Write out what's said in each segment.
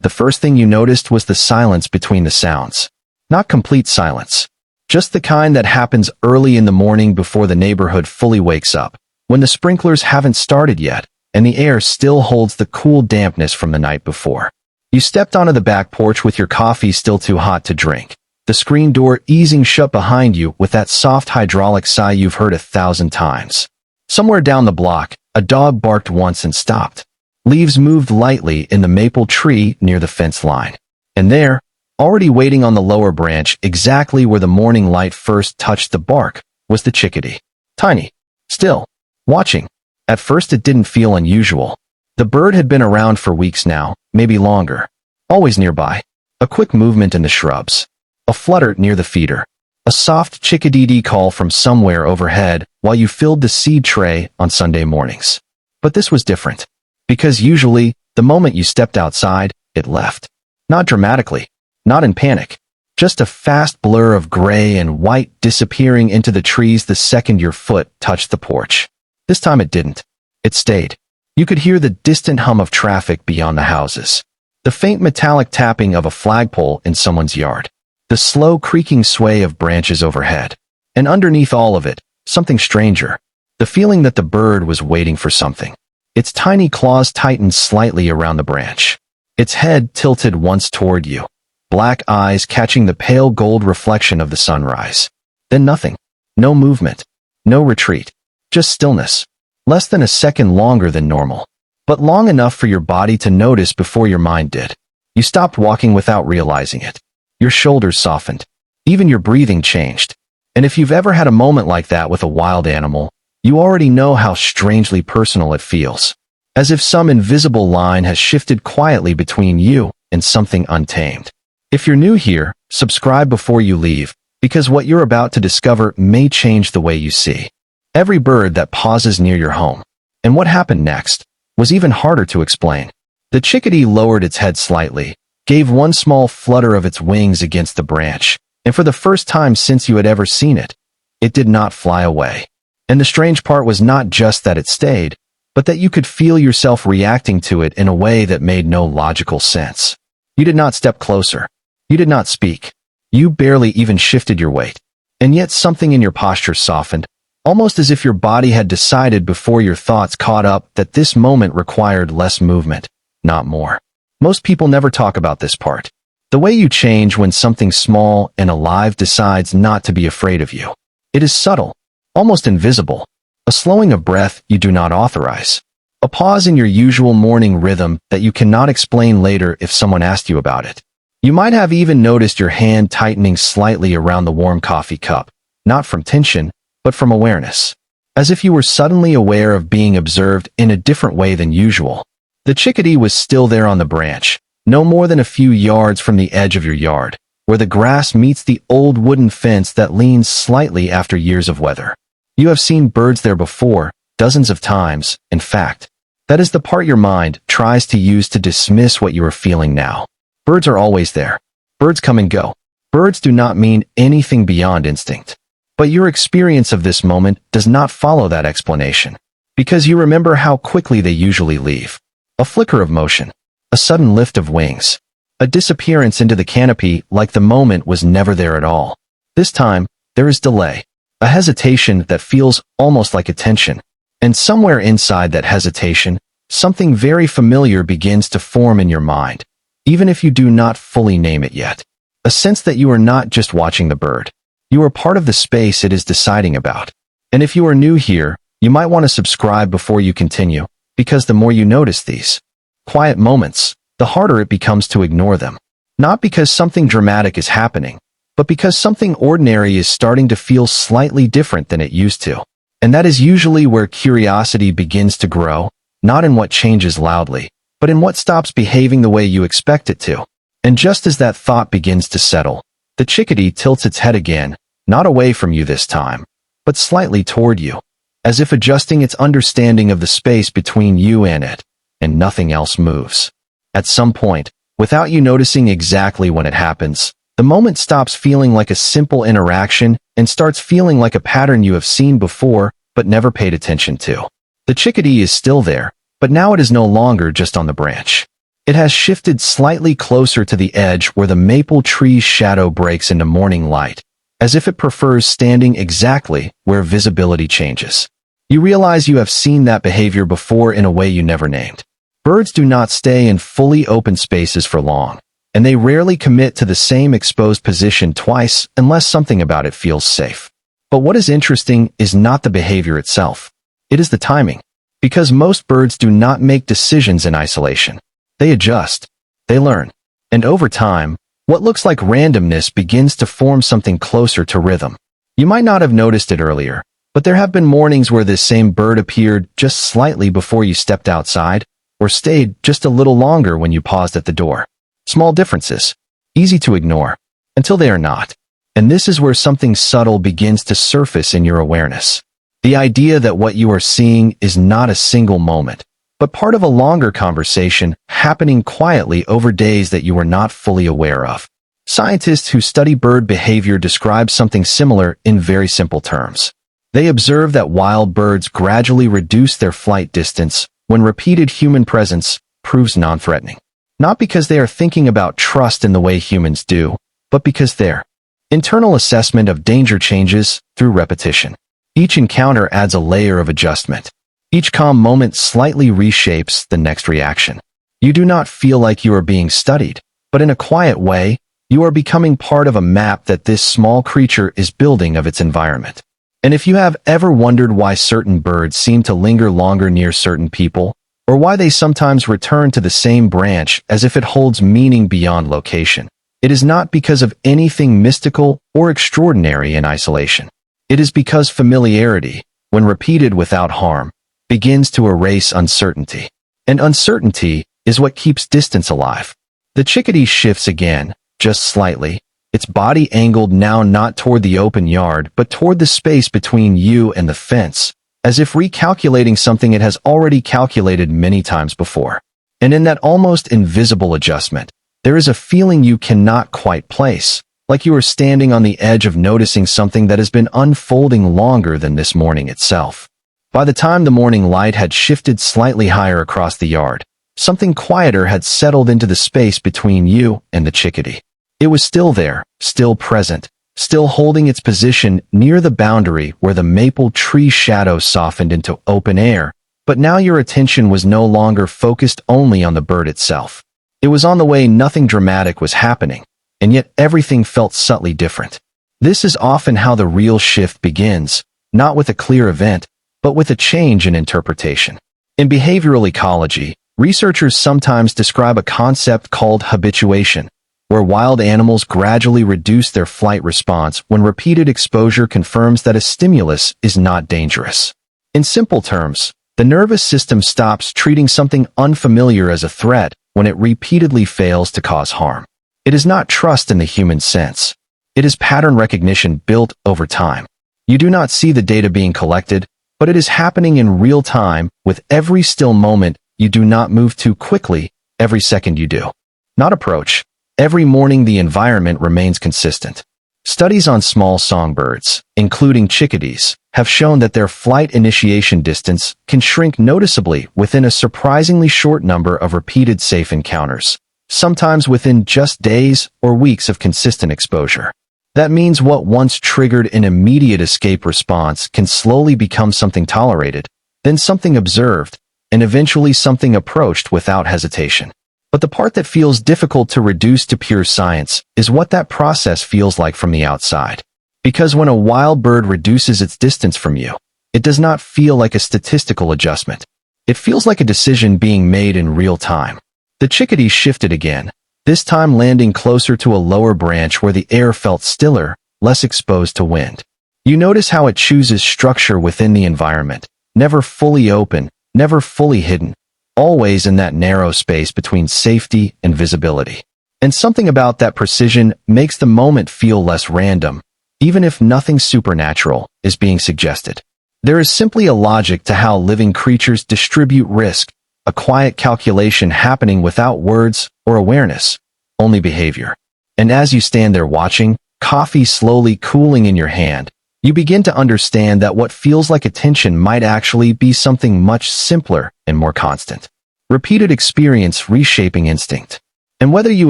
The first thing you noticed was the silence between the sounds. Not complete silence. Just the kind that happens early in the morning before the neighborhood fully wakes up, when the sprinklers haven't started yet, and the air still holds the cool dampness from the night before. You stepped onto the back porch with your coffee still too hot to drink, the screen door easing shut behind you with that soft hydraulic sigh you've heard 1,000 times. Somewhere down the block, a dog barked once and stopped. Leaves moved lightly in the maple tree near the fence line. And there, already waiting on the lower branch exactly where the morning light first touched the bark, was the chickadee. Tiny. Still. Watching. At first it didn't feel unusual. The bird had been around for weeks now, maybe longer. Always nearby. A quick movement in the shrubs. A flutter near the feeder. A soft chickadee call from somewhere overhead while you filled the seed tray on Sunday mornings. But this was different. Because usually, the moment you stepped outside, it left. Not dramatically. Not in panic. Just a fast blur of gray and white disappearing into the trees the second your foot touched the porch. This time it didn't. It stayed. You could hear the distant hum of traffic beyond the houses. The faint metallic tapping of a flagpole in someone's yard. The slow creaking sway of branches overhead. And underneath all of it, something stranger. The feeling that the bird was waiting for something. Its tiny claws tightened slightly around the branch. Its head tilted once toward you. Black eyes catching the pale gold reflection of the sunrise. Then nothing. No movement. No retreat. Just stillness. Less than a second longer than normal. But long enough for your body to notice before your mind did. You stopped walking without realizing it. Your shoulders softened. Even your breathing changed. And if you've ever had a moment like that with a wild animal, you already know how strangely personal it feels. As if some invisible line has shifted quietly between you and something untamed. If you're new here, subscribe before you leave, because what you're about to discover may change the way you see every bird that pauses near your home. And what happened next was even harder to explain. The chickadee lowered its head slightly, gave one small flutter of its wings against the branch, and for the first time since you had ever seen it, it did not fly away. And the strange part was not just that it stayed, but that you could feel yourself reacting to it in a way that made no logical sense. You did not step closer. You did not speak. You barely even shifted your weight. And yet something in your posture softened, almost as if your body had decided before your thoughts caught up that this moment required less movement, not more. Most people never talk about this part. The way you change when something small and alive decides not to be afraid of you. It is subtle, almost invisible. A slowing of breath you do not authorize. A pause in your usual morning rhythm that you cannot explain later if someone asked you about it. You might have even noticed your hand tightening slightly around the warm coffee cup, not from tension, but from awareness. As if you were suddenly aware of being observed in a different way than usual. The chickadee was still there on the branch, no more than a few yards from the edge of your yard, where the grass meets the old wooden fence that leans slightly after years of weather. You have seen birds there before, dozens of times, in fact. That is the part your mind tries to use to dismiss what you are feeling now. Birds are always there. Birds come and go. Birds do not mean anything beyond instinct. But your experience of this moment does not follow that explanation, because you remember how quickly they usually leave. A flicker of motion. A sudden lift of wings. A disappearance into the canopy like the moment was never there at all. This time, there is delay. A hesitation that feels almost like a tension. And somewhere inside that hesitation, something very familiar begins to form in your mind, even if you do not fully name it yet. A sense that you are not just watching the bird. You are part of the space it is deciding about. And if you are new here, you might want to subscribe before you continue, because the more you notice these quiet moments, the harder it becomes to ignore them. Not because something dramatic is happening, but because something ordinary is starting to feel slightly different than it used to. And that is usually where curiosity begins to grow, not in what changes loudly, but in what stops behaving the way you expect it to. And just as that thought begins to settle, the chickadee tilts its head again, not away from you this time, but slightly toward you, as if adjusting its understanding of the space between you and it, and nothing else moves. At some point, without you noticing exactly when it happens, the moment stops feeling like a simple interaction and starts feeling like a pattern you have seen before but never paid attention to. The chickadee is still there, but now it is no longer just on the branch. It has shifted slightly closer to the edge where the maple tree's shadow breaks into morning light, as if it prefers standing exactly where visibility changes. You realize you have seen that behavior before in a way you never named. Birds do not stay in fully open spaces for long, and they rarely commit to the same exposed position twice unless something about it feels safe. But what is interesting is not the behavior itself. It is the timing. Because most birds do not make decisions in isolation. They adjust. They learn. And over time, what looks like randomness begins to form something closer to rhythm. You might not have noticed it earlier, but there have been mornings where this same bird appeared just slightly before you stepped outside, or stayed just a little longer when you paused at the door. Small differences, easy to ignore, until they are not. And this is where something subtle begins to surface in your awareness. The idea that what you are seeing is not a single moment, but part of a longer conversation happening quietly over days that you are not fully aware of. Scientists who study bird behavior describe something similar in very simple terms. They observe that wild birds gradually reduce their flight distance when repeated human presence proves non-threatening. Not because they are thinking about trust in the way humans do, but because their internal assessment of danger changes through repetition. Each encounter adds a layer of adjustment. Each calm moment slightly reshapes the next reaction. You do not feel like you are being studied, but in a quiet way, you are becoming part of a map that this small creature is building of its environment. And if you have ever wondered why certain birds seem to linger longer near certain people, or why they sometimes return to the same branch as if it holds meaning beyond location, it is not because of anything mystical or extraordinary in isolation. It is because familiarity, when repeated without harm, begins to erase uncertainty. And uncertainty is what keeps distance alive. The chickadee shifts again, just slightly, its body angled now not toward the open yard but toward the space between you and the fence, as if recalculating something it has already calculated many times before. And in that almost invisible adjustment, there is a feeling you cannot quite place, like you are standing on the edge of noticing something that has been unfolding longer than this morning itself. By the time the morning light had shifted slightly higher across the yard, something quieter had settled into the space between you and the chickadee. It was still there, still present, still holding its position near the boundary where the maple tree shadow softened into open air, but now your attention was no longer focused only on the bird itself. It was on the way nothing dramatic was happening, and yet everything felt subtly different. This is often how the real shift begins, not with a clear event, but with a change in interpretation. In behavioral ecology, researchers sometimes describe a concept called habituation, where wild animals gradually reduce their flight response when repeated exposure confirms that a stimulus is not dangerous. In simple terms, the nervous system stops treating something unfamiliar as a threat when it repeatedly fails to cause harm. It is not trust in the human sense. It is pattern recognition built over time. You do not see the data being collected, but it is happening in real time with every still moment. You do not move too quickly every second you do. Not approach. Every morning the environment remains consistent. Studies on small songbirds, including chickadees, have shown that their flight initiation distance can shrink noticeably within a surprisingly short number of repeated safe encounters, sometimes within just days or weeks of consistent exposure. That means what once triggered an immediate escape response can slowly become something tolerated, then something observed, and eventually something approached without hesitation. But the part that feels difficult to reduce to pure science is what that process feels like from the outside. Because when a wild bird reduces its distance from you, it does not feel like a statistical adjustment. It feels like a decision being made in real time. The chickadee shifted again, this time landing closer to a lower branch where the air felt stiller, less exposed to wind. You notice how it chooses structure within the environment, never fully open, never fully hidden, always in that narrow space between safety and visibility. And something about that precision makes the moment feel less random, even if nothing supernatural is being suggested. There is simply a logic to how living creatures distribute risk, a quiet calculation happening without words or awareness, only behavior. And as you stand there watching, coffee slowly cooling in your hand, you begin to understand that what feels like attention might actually be something much simpler and more constant. Repeated experience reshaping instinct. And whether you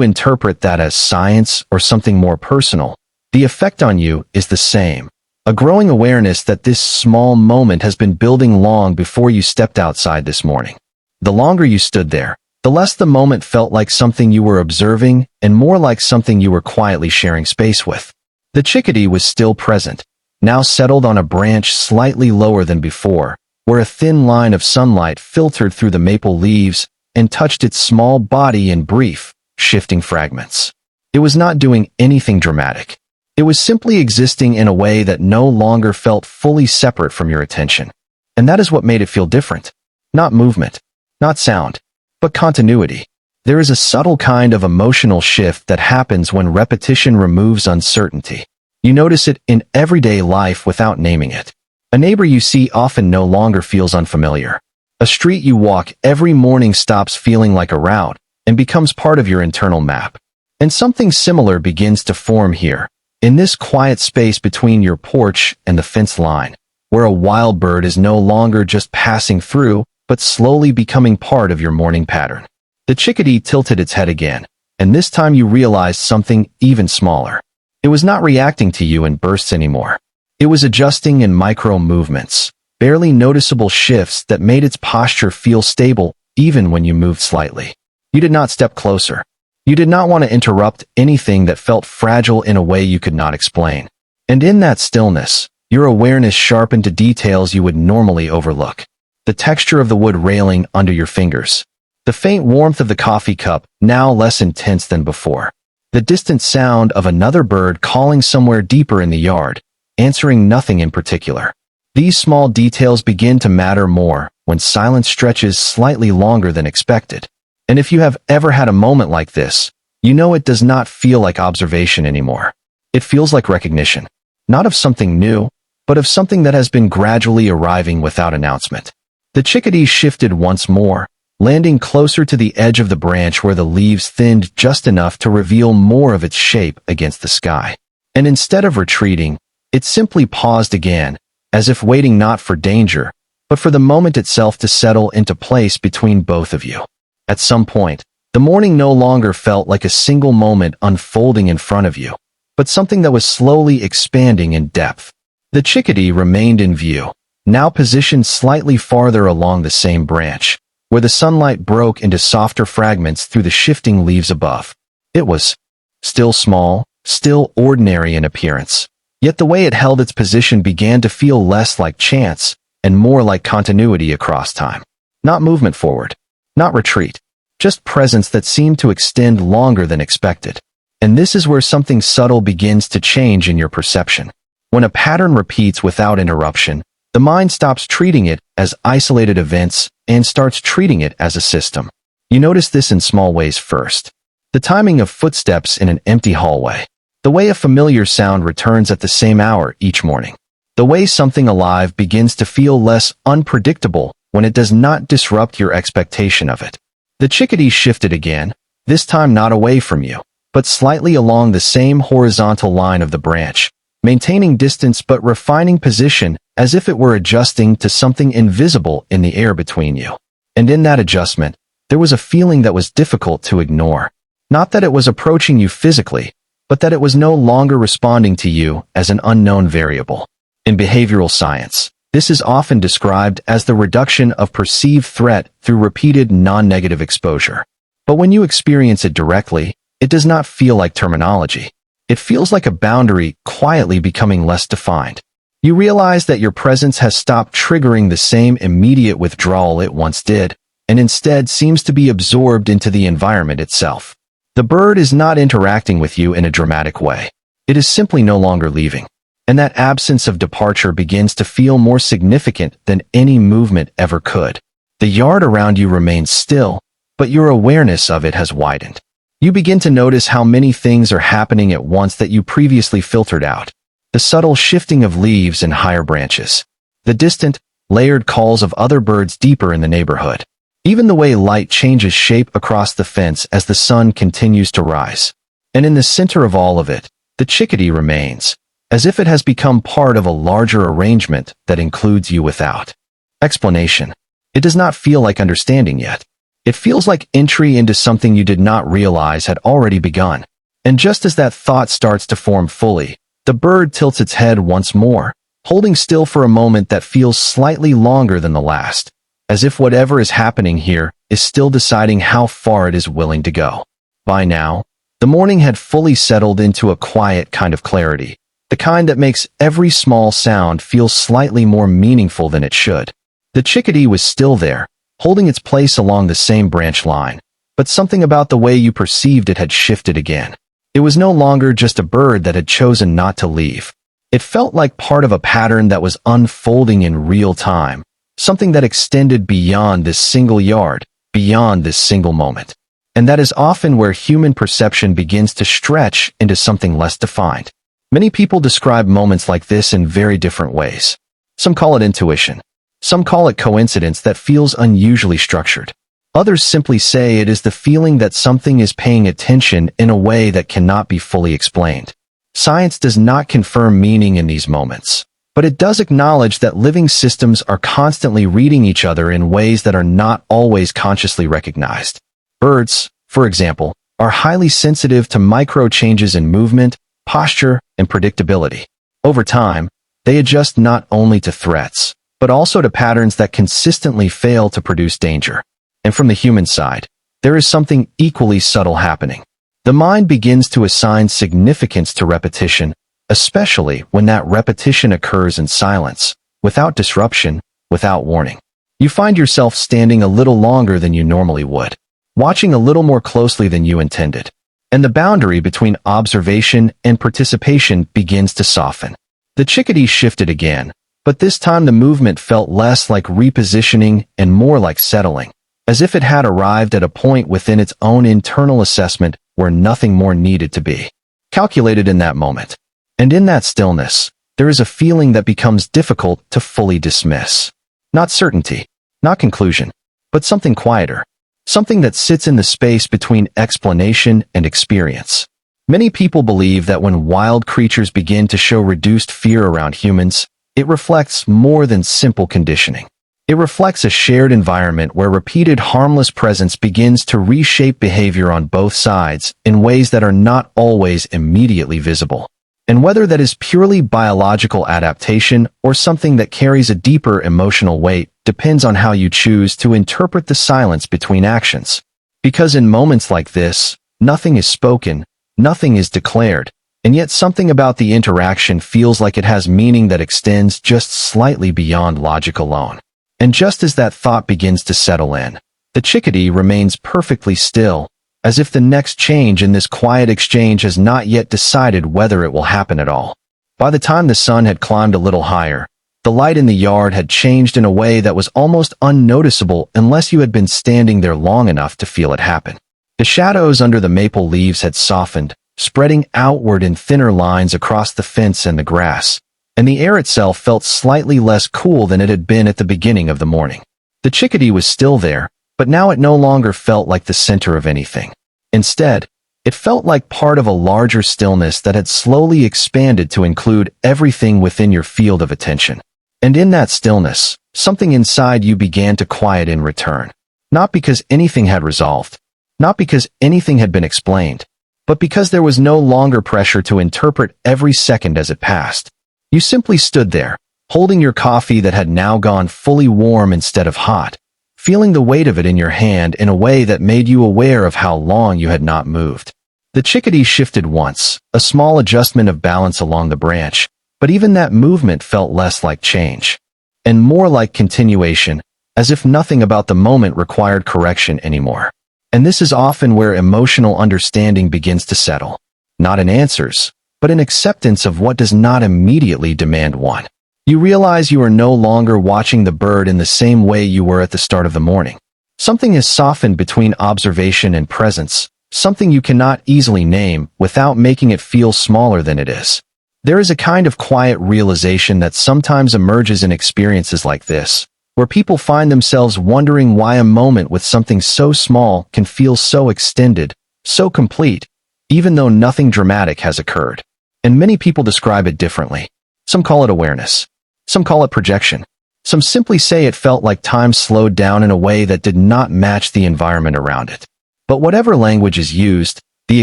interpret that as science or something more personal, the effect on you is the same. A growing awareness that this small moment has been building long before you stepped outside this morning. The longer you stood there, the less the moment felt like something you were observing and more like something you were quietly sharing space with. The chickadee was still present, now settled on a branch slightly lower than before, where a thin line of sunlight filtered through the maple leaves and touched its small body in brief, shifting fragments. It was not doing anything dramatic. It was simply existing in a way that no longer felt fully separate from your attention. And that is what made it feel different. Not movement, not sound, but continuity. There is a subtle kind of emotional shift that happens when repetition removes uncertainty. You notice it in everyday life without naming it. A neighbor you see often no longer feels unfamiliar. A street you walk every morning stops feeling like a route and becomes part of your internal map. And something similar begins to form here, in this quiet space between your porch and the fence line, where a wild bird is no longer just passing through, but slowly becoming part of your morning pattern. The chickadee tilted its head again, and this time you realized something even smaller. It was not reacting to you in bursts anymore. It was adjusting in micro movements, barely noticeable shifts that made its posture feel stable even when you moved slightly. You did not step closer. You did not want to interrupt anything that felt fragile in a way you could not explain. And in that stillness, your awareness sharpened to details you would normally overlook. The texture of the wood railing under your fingers. The faint warmth of the coffee cup, now less intense than before. The distant sound of another bird calling somewhere deeper in the yard, answering nothing in particular. These small details begin to matter more when silence stretches slightly longer than expected. And if you have ever had a moment like this, you know it does not feel like observation anymore. It feels like recognition, not of something new, but of something that has been gradually arriving without announcement. The chickadee shifted once more, landing closer to the edge of the branch where the leaves thinned just enough to reveal more of its shape against the sky. And instead of retreating, it simply paused again, as if waiting not for danger, but for the moment itself to settle into place between both of you. At some point, the morning no longer felt like a single moment unfolding in front of you, but something that was slowly expanding in depth. The chickadee remained in view, now positioned slightly farther along the same branch, where the sunlight broke into softer fragments through the shifting leaves above. It was still small, still ordinary in appearance, yet the way it held its position began to feel less like chance and more like continuity across time. Not movement forward, not retreat, just presence that seemed to extend longer than expected. And this is where something subtle begins to change in your perception. When a pattern repeats without interruption, the mind stops treating it as isolated events and starts treating it as a system. You notice this in small ways first. The timing of footsteps in an empty hallway. The way a familiar sound returns at the same hour each morning. The way something alive begins to feel less unpredictable when it does not disrupt your expectation of it. The chickadee shifted again, this time not away from you, but slightly along the same horizontal line of the branch, maintaining distance but refining position as if it were adjusting to something invisible in the air between you. And in that adjustment, there was a feeling that was difficult to ignore. Not that it was approaching you physically, but that it was no longer responding to you as an unknown variable. In behavioral science, this is often described as the reduction of perceived threat through repeated non-negative exposure. But when you experience it directly, it does not feel like terminology. It feels like a boundary quietly becoming less defined. You realize that your presence has stopped triggering the same immediate withdrawal it once did, and instead seems to be absorbed into the environment itself. The bird is not interacting with you in a dramatic way. It is simply no longer leaving. And that absence of departure begins to feel more significant than any movement ever could. The yard around you remains still, but your awareness of it has widened. You begin to notice how many things are happening at once that you previously filtered out. The subtle shifting of leaves in higher branches. The distant, layered calls of other birds deeper in the neighborhood. Even the way light changes shape across the fence as the sun continues to rise. And in the center of all of it, the chickadee remains, as if it has become part of a larger arrangement that includes you without explanation. It does not feel like understanding yet. It feels like entry into something you did not realize had already begun. And just as that thought starts to form fully, the bird tilts its head once more, holding still for a moment that feels slightly longer than the last, as if whatever is happening here is still deciding how far it is willing to go. By now, the morning had fully settled into a quiet kind of clarity, the kind that makes every small sound feel slightly more meaningful than it should. The chickadee was still there, holding its place along the same branch line, but something about the way you perceived it had shifted again. It was no longer just a bird that had chosen not to leave. It felt like part of a pattern that was unfolding in real time, something that extended beyond this single yard, beyond this single moment. And that is often where human perception begins to stretch into something less defined. Many people describe moments like this in very different ways. Some call it intuition. Some call it coincidence that feels unusually structured. Others simply say it is the feeling that something is paying attention in a way that cannot be fully explained. Science does not confirm meaning in these moments, but it does acknowledge that living systems are constantly reading each other in ways that are not always consciously recognized. Birds, for example, are highly sensitive to micro changes in movement, posture, and predictability. Over time, they adjust not only to threats, but also to patterns that consistently fail to produce danger. And from the human side, there is something equally subtle happening. The mind begins to assign significance to repetition, especially when that repetition occurs in silence, without disruption, without warning. You find yourself standing a little longer than you normally would, watching a little more closely than you intended, and the boundary between observation and participation begins to soften. The chickadee shifted again, but this time the movement felt less like repositioning and more like settling, as if it had arrived at a point within its own internal assessment where nothing more needed to be calculated in that moment. And in that stillness, there is a feeling that becomes difficult to fully dismiss. Not certainty, not conclusion, but something quieter, something that sits in the space between explanation and experience. Many people believe that when wild creatures begin to show reduced fear around humans, it reflects more than simple conditioning. It reflects a shared environment where repeated harmless presence begins to reshape behavior on both sides in ways that are not always immediately visible. And whether that is purely biological adaptation or something that carries a deeper emotional weight depends on how you choose to interpret the silence between actions. Because in moments like this, nothing is spoken, nothing is declared, and yet something about the interaction feels like it has meaning that extends just slightly beyond logic alone. And just as that thought begins to settle in, the chickadee remains perfectly still, as if the next change in this quiet exchange has not yet decided whether it will happen at all. By the time the sun had climbed a little higher, the light in the yard had changed in a way that was almost unnoticeable unless you had been standing there long enough to feel it happen. The shadows under the maple leaves had softened, spreading outward in thinner lines across the fence and the grass, and the air itself felt slightly less cool than it had been at the beginning of the morning. The chickadee was still there, but now it no longer felt like the center of anything. Instead, it felt like part of a larger stillness that had slowly expanded to include everything within your field of attention. And in that stillness, something inside you began to quiet in return. Not because anything had resolved, not because anything had been explained, but because there was no longer pressure to interpret every second as it passed. You simply stood there, holding your coffee that had now gone fully warm instead of hot, feeling the weight of it in your hand in a way that made you aware of how long you had not moved. The chickadee shifted once, a small adjustment of balance along the branch, but even that movement felt less like change, and more like continuation, as if nothing about the moment required correction anymore. And this is often where emotional understanding begins to settle, not in answers, but in acceptance of what does not immediately demand one. You realize you are no longer watching the bird in the same way you were at the start of the morning. Something has softened between observation and presence, something you cannot easily name without making it feel smaller than it is. There is a kind of quiet realization that sometimes emerges in experiences like this, where people find themselves wondering why a moment with something so small can feel so extended, so complete, even though nothing dramatic has occurred. And many people describe it differently. Some call it awareness. Some call it projection. Some simply say it felt like time slowed down in a way that did not match the environment around it. But whatever language is used, the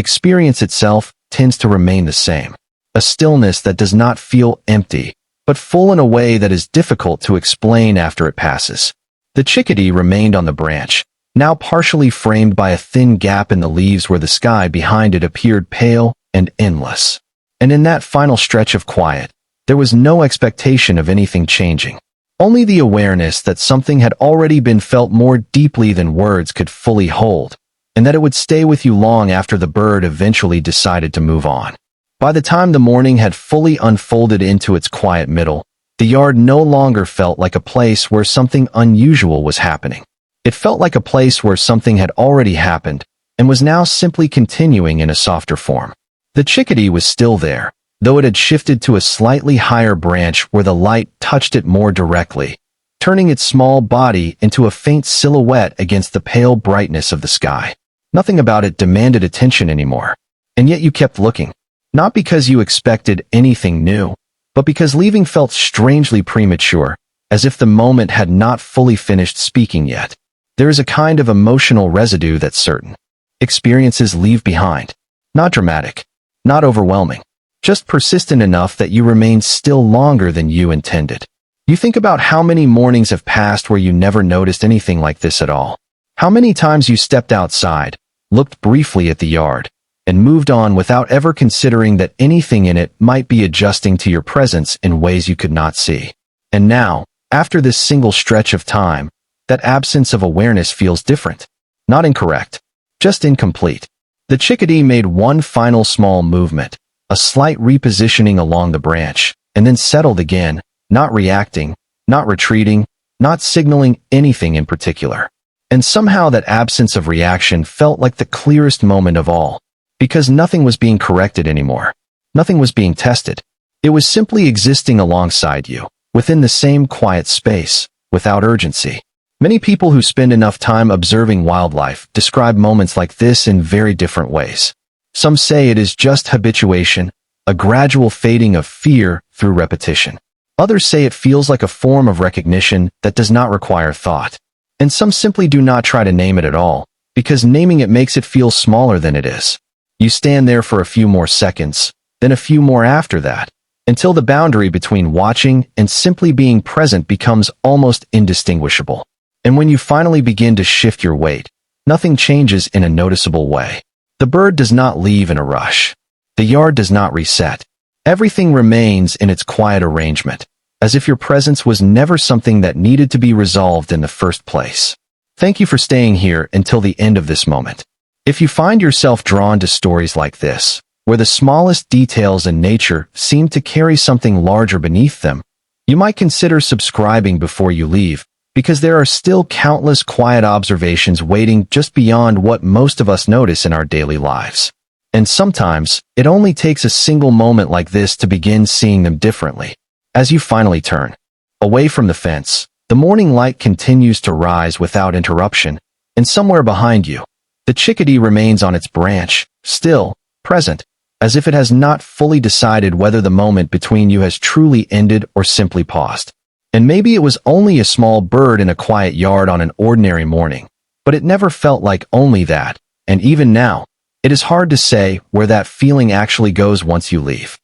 experience itself tends to remain the same. A stillness that does not feel empty, but full in a way that is difficult to explain after it passes. The chickadee remained on the branch, now partially framed by a thin gap in the leaves where the sky behind it appeared pale and endless. And in that final stretch of quiet, there was no expectation of anything changing. Only the awareness that something had already been felt more deeply than words could fully hold, and that it would stay with you long after the bird eventually decided to move on. By the time the morning had fully unfolded into its quiet middle, the yard no longer felt like a place where something unusual was happening. It felt like a place where something had already happened and was now simply continuing in a softer form. The chickadee was still there, though it had shifted to a slightly higher branch where the light touched it more directly, turning its small body into a faint silhouette against the pale brightness of the sky. Nothing about it demanded attention anymore, and yet you kept looking. Not because you expected anything new, but because leaving felt strangely premature, as if the moment had not fully finished speaking yet. There is a kind of emotional residue that certain experiences leave behind. Not dramatic, not overwhelming, just persistent enough that you remain still longer than you intended. You think about how many mornings have passed where you never noticed anything like this at all. How many times you stepped outside, looked briefly at the yard, and moved on without ever considering that anything in it might be adjusting to your presence in ways you could not see. And now, after this single stretch of time, that absence of awareness feels different. Not incorrect, just incomplete. The chickadee made one final small movement, a slight repositioning along the branch, and then settled again, not reacting, not retreating, not signaling anything in particular. And somehow that absence of reaction felt like the clearest moment of all. Because nothing was being corrected anymore. Nothing was being tested. It was simply existing alongside you, within the same quiet space, without urgency. Many people who spend enough time observing wildlife describe moments like this in very different ways. Some say it is just habituation, a gradual fading of fear through repetition. Others say it feels like a form of recognition that does not require thought. And some simply do not try to name it at all, because naming it makes it feel smaller than it is. You stand there for a few more seconds, then a few more after that, until the boundary between watching and simply being present becomes almost indistinguishable. And when you finally begin to shift your weight, nothing changes in a noticeable way. The bird does not leave in a rush. The yard does not reset. Everything remains in its quiet arrangement, as if your presence was never something that needed to be resolved in the first place. Thank you for staying here until the end of this moment. If you find yourself drawn to stories like this, where the smallest details in nature seem to carry something larger beneath them, you might consider subscribing before you leave, because there are still countless quiet observations waiting just beyond what most of us notice in our daily lives. And sometimes, it only takes a single moment like this to begin seeing them differently. As you finally turn away from the fence, the morning light continues to rise without interruption, and somewhere behind you, the chickadee remains on its branch, still, present, as if it has not fully decided whether the moment between you has truly ended or simply paused. And maybe it was only a small bird in a quiet yard on an ordinary morning, but it never felt like only that, and even now, it is hard to say where that feeling actually goes once you leave.